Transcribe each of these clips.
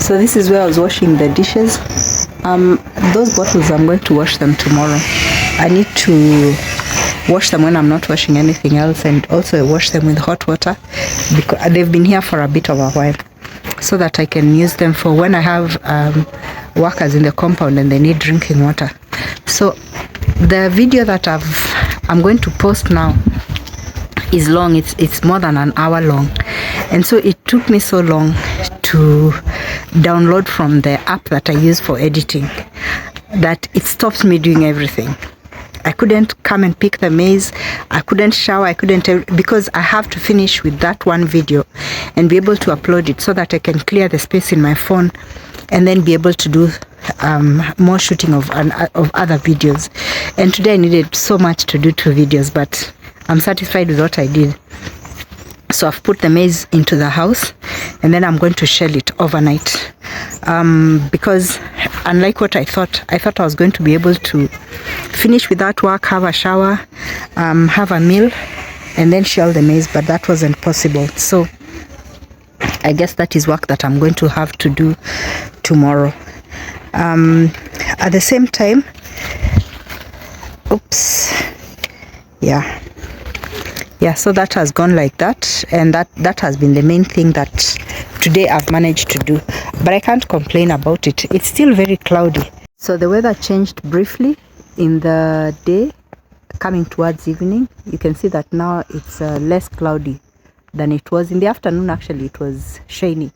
So this is where I was washing the dishes. Those bottles, I'm going to wash them tomorrow. I need to wash them when I'm not washing anything else, and also wash them with hot water because they've been here for a bit of a while, so that I can use them for when I have workers in the compound and they need drinking water. So the video that I'm going to post now is long. It's more than an hour long, and so it took me so long to download from the app that I use for editing that it stops me doing everything. I couldn't come and pick the maize, I couldn't shower, I couldn't, because I have to finish with that one video and be able to upload it so that I can clear the space in my phone and then be able to do more shooting of other videos. And today I needed so much to do 2 videos, but I'm satisfied with what I did. So I've put the maize into the house, and then I'm going to shell it overnight, because unlike what I thought I was going to be able to finish with that work, have a shower, have a meal, and then shell the maize, but that wasn't possible. So I guess that is work that I'm going to have to do tomorrow. At the same time, so that has gone like that, and that has been the main thing that today I've managed to do, but I can't complain about it. It's still very cloudy. So the weather changed briefly in the day, coming towards evening. You can see that now it's less cloudy than it was in the afternoon. Actually, it was shiny,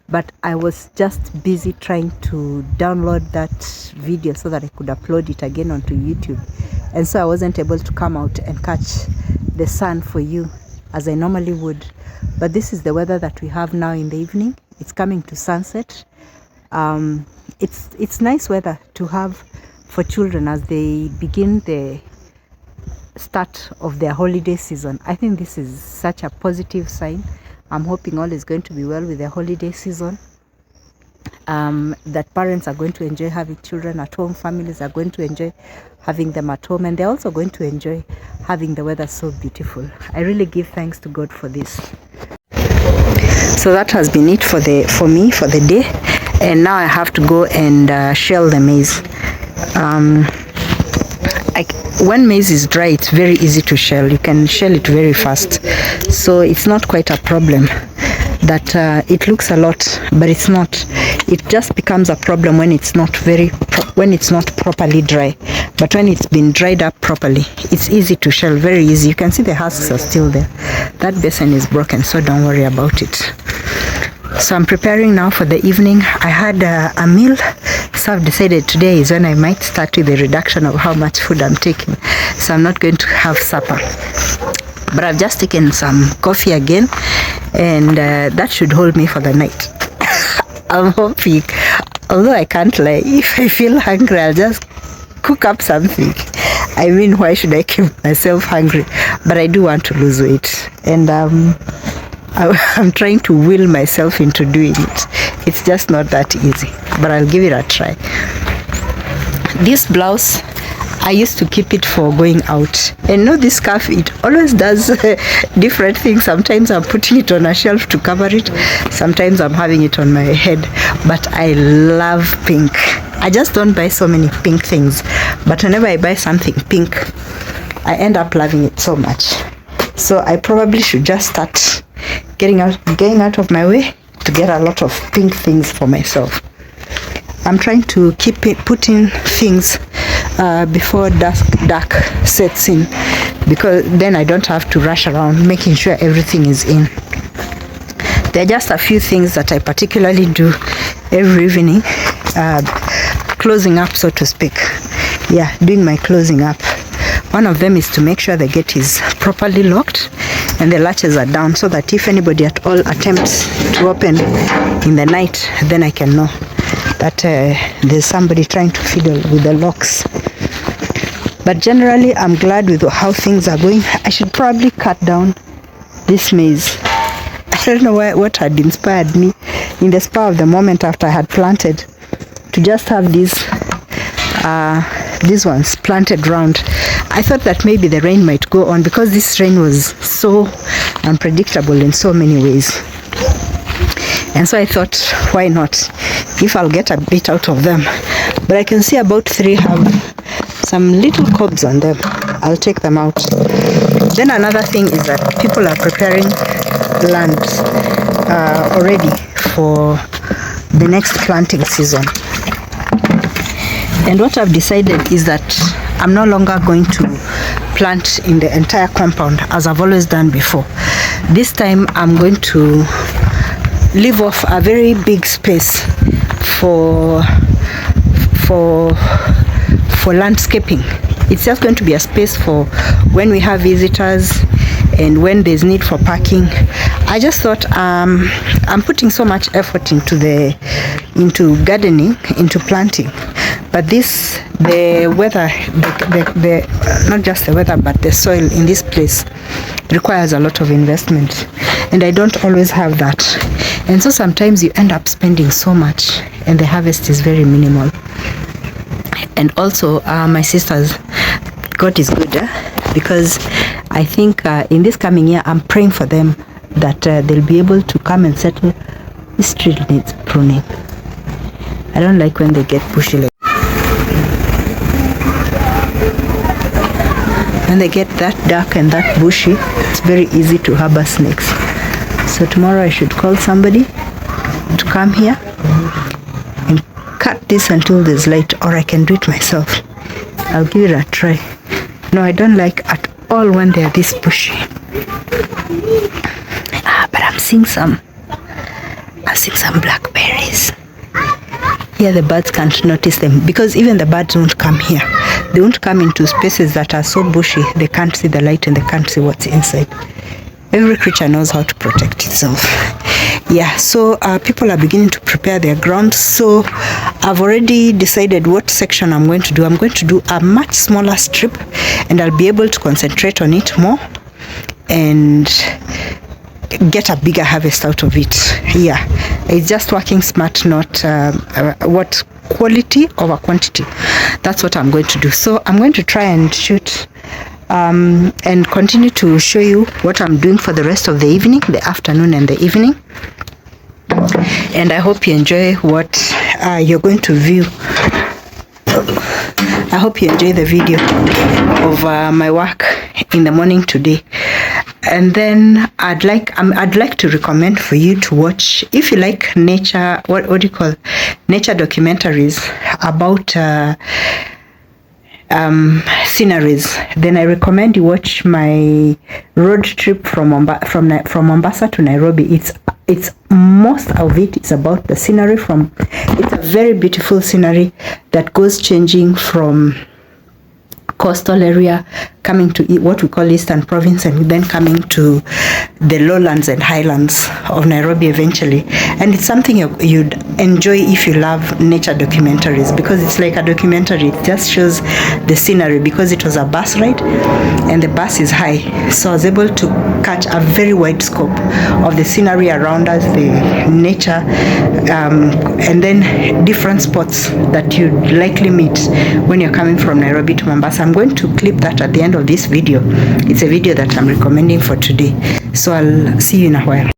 but I was just busy trying to download that video so that I could upload it again onto YouTube, and so I wasn't able to come out and catch the sun for you as I normally would. But this is the weather that we have now in the evening. It's coming to sunset. It's nice weather to have for children as they begin the start of their holiday season. I think this is such a positive sign. I'm hoping all is going to be well with the holiday season, that parents are going to enjoy having children at home, families are going to enjoy having them at home, and they're also going to enjoy having the weather so beautiful. I really give thanks to God for this. So that has been it for me for the day, and now I have to go and shell the maize. When maize is dry, it's very easy to shell. You can shell it very fast, so it's not quite a problem that it looks a lot, but it's not. It just becomes a problem when it's not properly dry. But when it's been dried up properly, it's easy to shell, very easy. You can see the husks are still there. That basin is broken, so don't worry about it. So I'm preparing now for the evening. I had a meal, so I've decided today is when I might start with the reduction of how much food I'm taking. So I'm not going to have supper, but I've just taken some coffee again, and that should hold me for the night. I'm hoping, although I can't lie, if I feel hungry, I'll just cook up something. I mean, why should I keep myself hungry? But I do want to lose weight, and I'm trying to will myself into doing it. It's just not that easy, but I'll give it a try. This blouse, I used to keep it for going out, and know this scarf, it always does different things. Sometimes I'm putting it on a shelf to cover it, sometimes I'm having it on my head, but I love pink. I just don't buy so many pink things, but whenever I buy something pink, I end up loving it so much. So I probably should just start getting out of my way to get a lot of pink things for myself. I'm trying to keep putting things before dark sets in, because then I don't have to rush around making sure everything is in. There are just a few things that I particularly do every evening, closing up, so to speak. Yeah, doing my closing up. One of them is to make sure the gate is properly locked and the latches are down, so that if anybody at all attempts to open in the night, then I can know that there's somebody trying to fiddle with the locks. But generally, I'm glad with how things are going. I should probably cut down this maize. I I don't know what had inspired me in the spur of the moment after I had planted to just have these ones planted round. I thought that maybe the rain might go on because this rain was so unpredictable in so many ways. And so I thought, why not? If I'll get a bit out of them. But I can see about 3 have some little cobs on them. I'll take them out. Then another thing is that people are preparing land already for the next planting season. And what I've decided is that I'm no longer going to plant in the entire compound as I've always done before. This time I'm going to leave off a very big space for landscaping. It's just going to be a space for when we have visitors and when there's need for parking. I just thought I'm putting so much effort into gardening, into planting, but the weather, not just the weather, but the soil in this place requires a lot of investment, and I don't always have that. And so sometimes you end up spending so much and the harvest is very minimal. And also my sisters, God is good, because I think in this coming year I'm praying for them that they'll be able to come and settle. This tree needs pruning. I don't like when they get bushy like when they get that dark and that bushy. It's very easy to harbor snakes. So tomorrow I should call somebody to come here and cut this until there's light, or I can do it myself. I'll give it a try. No, I don't like at all when they're this bushy. But I'm seeing some blackberries. Here the birds can't notice them, because even the birds won't come here. They won't come into spaces that are so bushy they can't see the light and they can't see what's inside. Every creature knows how to protect itself. Yeah, so people are beginning to prepare their ground. So I've already decided what section I'm going to do. I'm going to do a much smaller strip, and I'll be able to concentrate on it more and get a bigger harvest out of it. Yeah, it's just working smart, not what quality over quantity. That's what I'm going to do. So I'm going to try and shoot and continue to show you what I'm doing for the rest of the evening, the afternoon and the evening. And I hope you enjoy what you're going to view. I hope you enjoy the video of my work in the morning today. And then I'd like to recommend for you to watch, if you like nature, what do you call nature documentaries about sceneries, then I recommend you watch my road trip from Mombasa to Nairobi. It's most of it is about the scenery. It's a very beautiful scenery that goes changing from coastal area, coming to what we call Eastern Province, and then coming to the lowlands and highlands of Nairobi eventually. And it's something you'd enjoy if you love nature documentaries, because it's like a documentary. It just shows the scenery, because it was a bus ride and the bus is high, so I was able to catch a very wide scope of the scenery around us, the nature, and then different spots that you'd likely meet when you're coming from Nairobi to Mombasa. I'm going to clip that at the end of this video. It's a video that I'm recommending for today. So I'll see you in a while.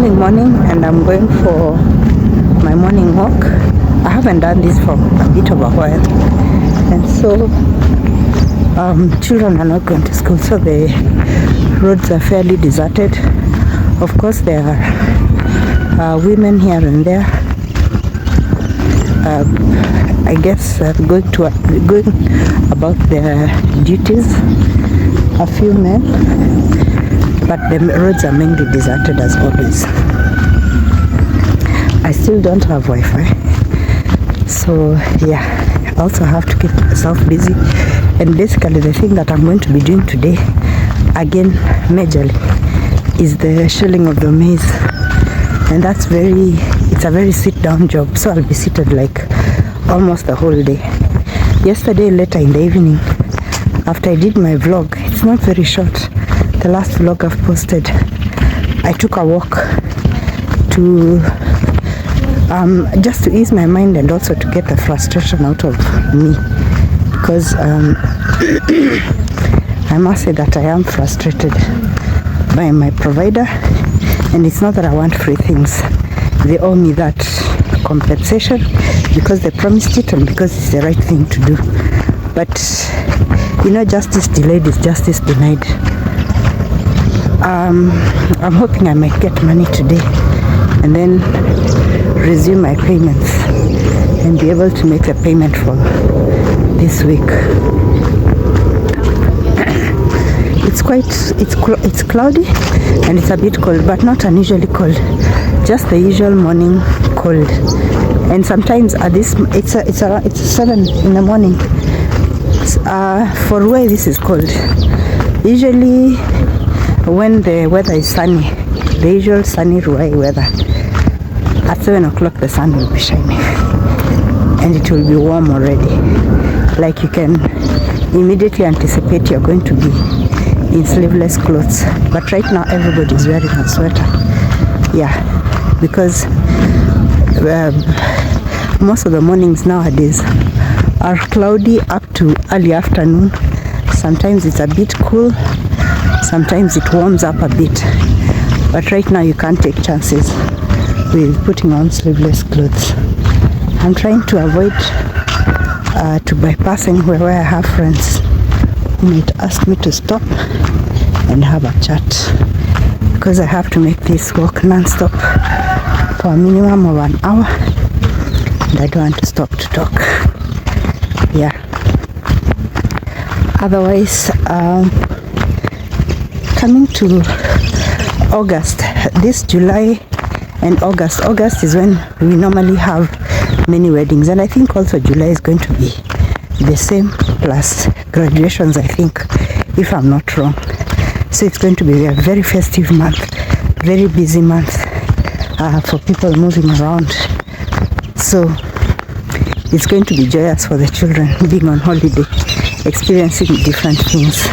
early morning and I'm going for my morning walk. I haven't done this for a bit of a while, and so children are not going to school, so the roads are fairly deserted. Of course, there are women here and there, I guess going about their duties. A few men, but the roads are mainly deserted as always. I still don't have Wi-Fi, so yeah, I also have to keep myself busy. And basically the thing that I'm going to be doing today, again majorly, is the shelling of the maize, and it's a very sit-down job, so I'll be seated like almost the whole day. Yesterday later in the evening, after I did my vlog, it's not very short, the last vlog I've posted, I took a walk to just to ease my mind and also to get the frustration out of me, because I must say that I am frustrated by my provider, and it's not that I want free things. They owe me that compensation because they promised it and because it's the right thing to do. But you know, justice delayed is justice denied. I'm hoping I might get money today and then resume my payments and be able to make the payment for this week. It's cloudy and it's a bit cold, but not unusually cold, just the usual morning cold. And sometimes at this it's 7 in the morning. For Ruai this is cold. Usually when the weather is sunny, the usual sunny Ruai weather, at 7 o'clock the sun will be shining and it will be warm already. Like you can immediately anticipate you're going to be in sleeveless clothes. But right now everybody is wearing a sweater. Yeah, because most of the mornings nowadays are cloudy up to early afternoon. Sometimes it's a bit cool, sometimes it warms up a bit, but right now you can't take chances with putting on sleeveless clothes. I'm trying to avoid to bypass anywhere where I have friends who might ask me to stop and have a chat, because I have to make this walk non-stop for a minimum of an hour and I don't want to stop to talk. Yeah, otherwise coming to August, this July and August is when we normally have many weddings, and I think also July is going to be the same, plus graduations, I think, if I'm not wrong. So it's going to be a very festive month, very busy month for people moving around. So it's going to be joyous for the children being on holiday, experiencing different things.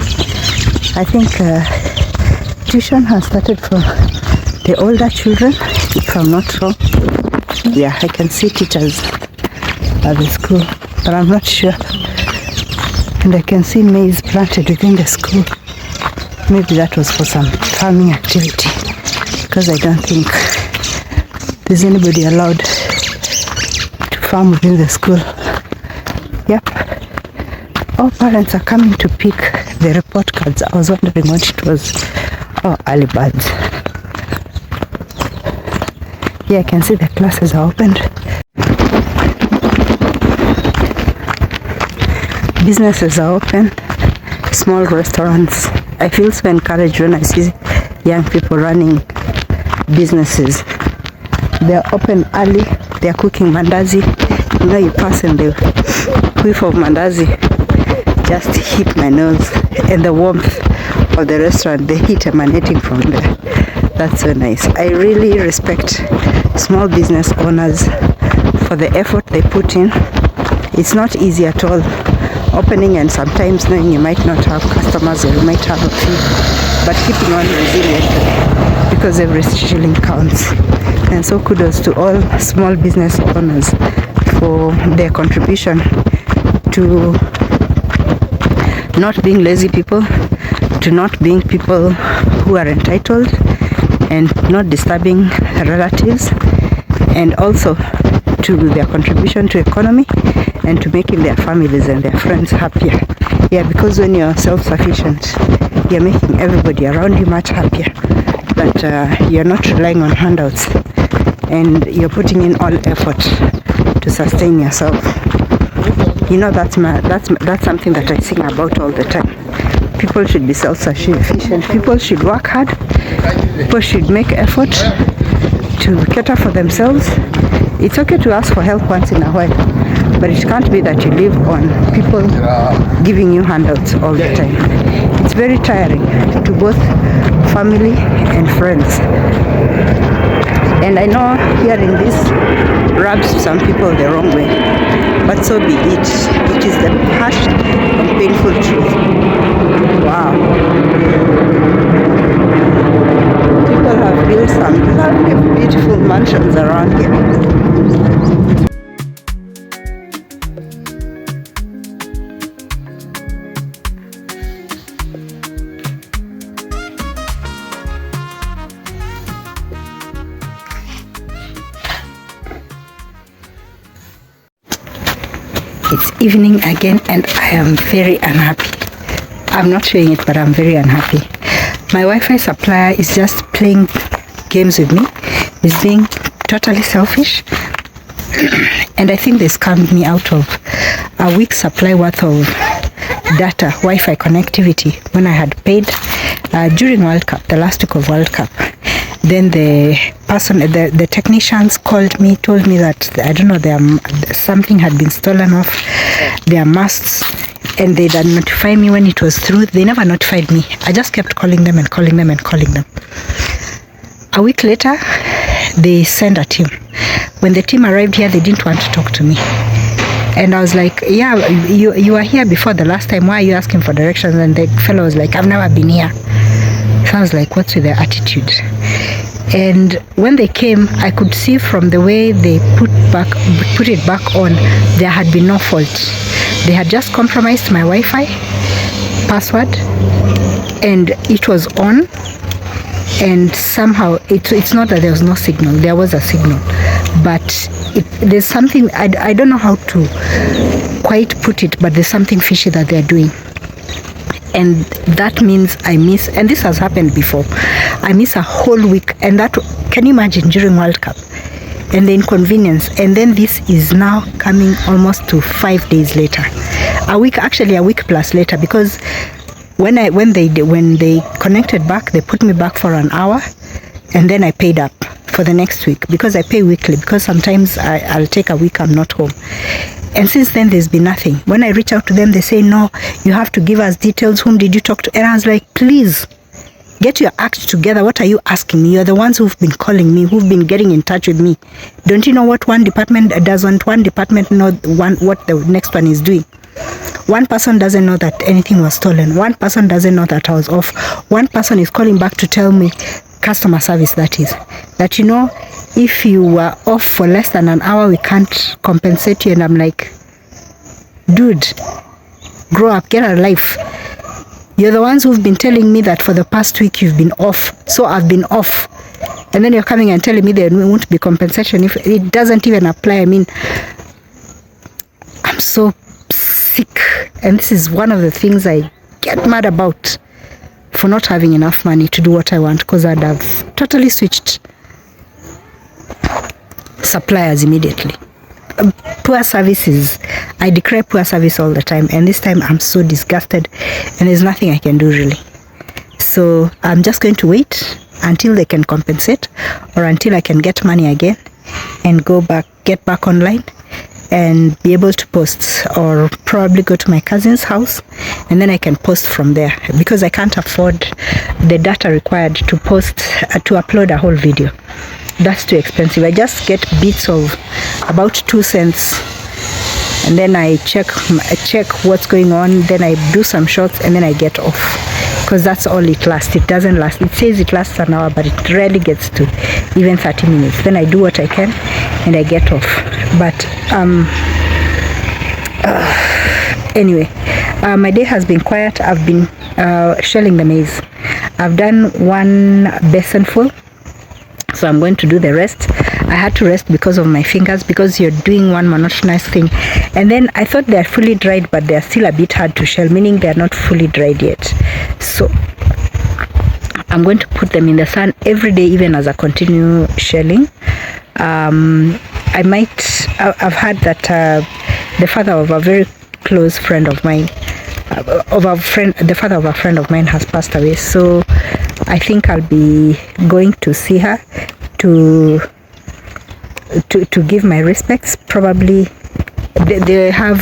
I think tuition has started for the older children, if I'm not wrong. Yeah, I can see teachers at the school, but I'm not sure. And I can see maize planted within the school. Maybe that was for some farming activity, because I don't think there's anybody allowed to farm within the school. Yep. All parents are coming to pick the report cards. I was wondering what it was. Oh, early birds. Yeah, I can see the classes are opened. Businesses are open. Small restaurants. I feel so encouraged when I see young people running businesses. They're open early. They're cooking mandazi. You know, you pass and the whiff of mandazi just hit my nose, and the warmth of the restaurant, the heat emanating from there. That's so nice. I really respect small business owners for the effort they put in. It's not easy at all opening and sometimes knowing you might not have customers or you might have a few, but keeping on resilient, because every shilling counts. And so kudos to all small business owners for their contribution to not being lazy people, to not being people who are entitled, and not disturbing relatives, and also to their contribution to economy and to making their families and their friends happier. Yeah, because when you're self-sufficient, you're making everybody around you much happier. But you're not relying on handouts, and you're putting in all effort to sustain yourself. You know, that's something that I sing about all the time. People should be self-sufficient. People should work hard. People should make effort to cater for themselves. It's okay to ask for help once in a while, but it can't be that you live on people giving you handouts all the time. It's very tiring to both family and friends. And I know hearing this rubs some people the wrong way, but so be it. It is the harsh and painful truth. Wow. People have built some lovely, beautiful mansions around here. It's evening again and I am very unhappy. I'm not showing it, but I'm very unhappy. My Wi-Fi supplier is just playing games with me. He's being totally selfish. And I think they scammed me out of a week's supply worth of data, Wi-Fi connectivity, when I had paid during World Cup, the last week of World Cup. Then the person, the technicians called me, told me that, I don't know, something had been stolen off their masts, and they didn't notify me when it was through. They never notified me. I just kept calling them and calling them and calling them. A week later, they sent a team. When the team arrived here, they didn't want to talk to me. And I was like, yeah, you were here before the last time. Why are you asking for directions? And the fellow was like, I've never been here. So I was like, what's with their attitude? And when they came, I could see from the way they put it back on, there had been no fault. They had just compromised my Wi-Fi password, and it was on. And somehow, it's not that there was no signal. There was a signal, but there's something, I don't know how to quite put it, but there's something fishy that they're doing. And that means I miss, and this has happened before, I miss a whole week. And that, can you imagine, during World Cup, and the inconvenience. And then this is now coming almost to 5 days later, a week plus later, because when they connected back, they put me back for an hour, and then I paid up for the next week, because I pay weekly, because sometimes I'll take a week I'm not home. And since then, there's been nothing. When I reach out to them, they say, no, you have to give us details. Whom did you talk to? And I was like, please, get your act together. What are you asking me? You're the ones who've been calling me, who've been getting in touch with me. Don't you know what one department doesn't? One department know what the next one is doing. One person doesn't know that anything was stolen. One person doesn't know that I was off. One person is calling back to tell me, customer service that is, that, you know, if you were off for less than an hour, we can't compensate you. And I'm like, dude, grow up, get a life. You're the ones who've been telling me that for the past week you've been off, so I've been off. And then you're coming and telling me there won't be compensation if it doesn't even apply. I mean, I'm so sick. And this is one of the things I get mad about, for not having enough money to do what I want, because I'd have totally switched suppliers immediately. Poor services, I declare poor service all the time, and this time I'm so disgusted, and there's nothing I can do really. So I'm just going to wait until they can compensate, or until I can get money again and get back online and be able to post, or probably go to my cousin's house, and then I can post from there, because I can't afford the data required to post, to upload a whole video. That's too expensive. I just get bits of about 2 cents, and then I check what's going on, then I do some shots, and then I get off, because that's all it lasts. It doesn't last. It says it lasts an hour, but it rarely gets to even 30 minutes. Then I do what I can and I get off. But anyway, my day has been quiet. I've been shelling the maize. I've done 1 basin full so I'm going to do the rest. I had to rest because of my fingers, because you're doing one monotonous thing. And then I thought they're fully dried, but they're still a bit hard to shell, meaning they're not fully dried yet. So I'm going to put them in the sun every day, even as I continue shelling. I've heard that the father of a very close friend of mine, the father of a friend of mine has passed away. So I think I'll be going to see her to give my respects. Probably they have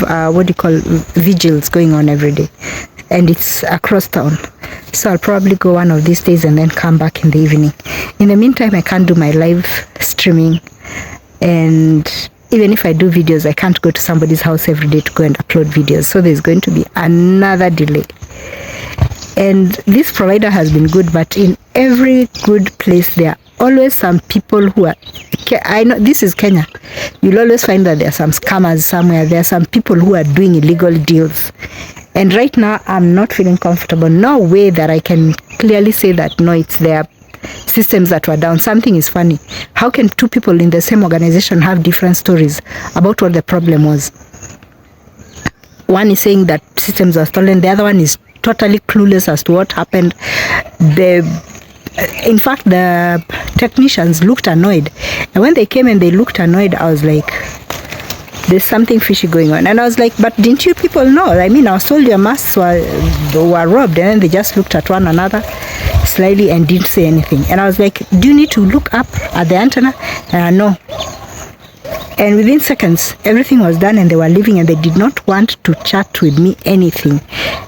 vigils going on every day, and it's across town. So I'll probably go one of these days and then come back in the evening. In the meantime, I can't do my live streaming, and even if I do videos, I can't go to somebody's house every day to go and upload videos. So there's going to be another delay. And this provider has been good, but in every good place, there are always some people who are, I know this is Kenya. You'll always find that there are some scammers somewhere. There are some people who are doing illegal deals. And right now, I'm not feeling comfortable. No way that I can clearly say that, no, it's their systems that were down. Something is funny. How can two people in the same organization have different stories about what the problem was? One is saying that systems are stolen. The other one is totally clueless as to what happened. In fact, the technicians looked annoyed. And when they came and they looked annoyed, I was like, there's something fishy going on. And I was like, but didn't you people know? I mean, I was told your masks were robbed. And then they just looked at one another slyly and didn't say anything. And I was like, do you need to look up at the antenna? No. And within seconds, everything was done and they were leaving, and they did not want to chat with me anything.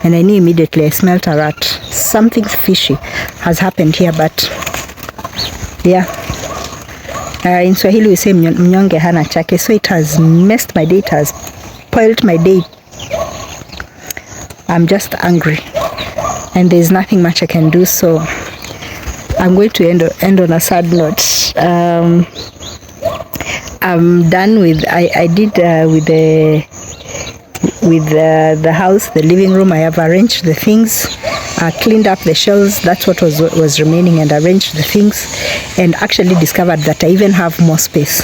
And I knew immediately. I smelt a rat. Something fishy has happened here, but yeah. In Swahili we say mnyonge hana chake. So it has messed my day. It has spoiled my day. I'm just angry, and there's nothing much I can do. So I'm going to end on a sad note. I'm done with. I did with the house, the living room. I have arranged the things, cleaned up the shelves. That's what was remaining, and arranged the things, and actually discovered that I even have more space.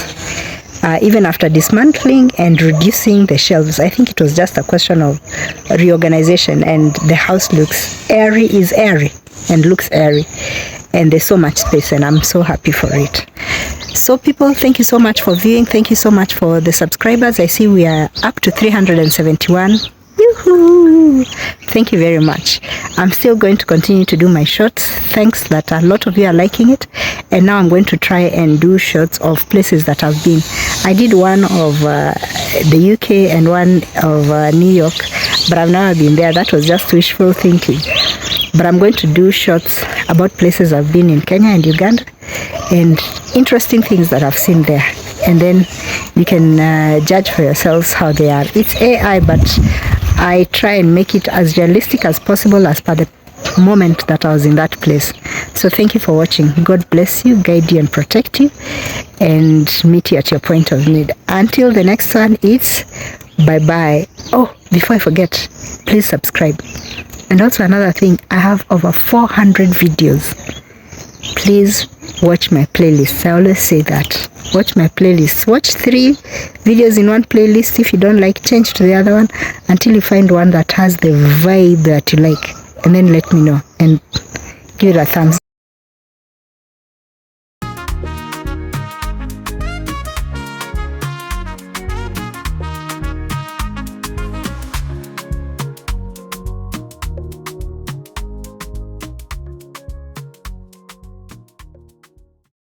Even after dismantling and reducing the shelves, I think it was just a question of reorganization, and the house looks airy, and looks airy, and there's so much space, and I'm so happy for it. So people, thank you so much for viewing. Thank you so much for the subscribers. I see we are up to 371. Yoo-hoo! Thank you very much. I'm still going to continue to do my shorts. Thanks that a lot of you are liking it. And now I'm going to try and do shorts of places that I've been. I did one of the UK and one of New York, but I've never been there. That was just wishful thinking. But I'm going to do shorts about places I've been in Kenya and Uganda, and interesting things that I've seen there. And then you can judge for yourselves how they are. It's AI, but I try and make it as realistic as possible as per the moment that I was in that place. So thank you for watching. God bless you, guide you, and protect you, and meet you at your point of need. Until the next one, it's bye-bye. Oh, before I forget, please subscribe. And also another thing, I have over 400 videos. Please watch my playlists. I always say that. Watch my playlists. Watch 3 videos in one playlist. If you don't like, change to the other one until you find one that has the vibe that you like. And then let me know and give it a thumbs up.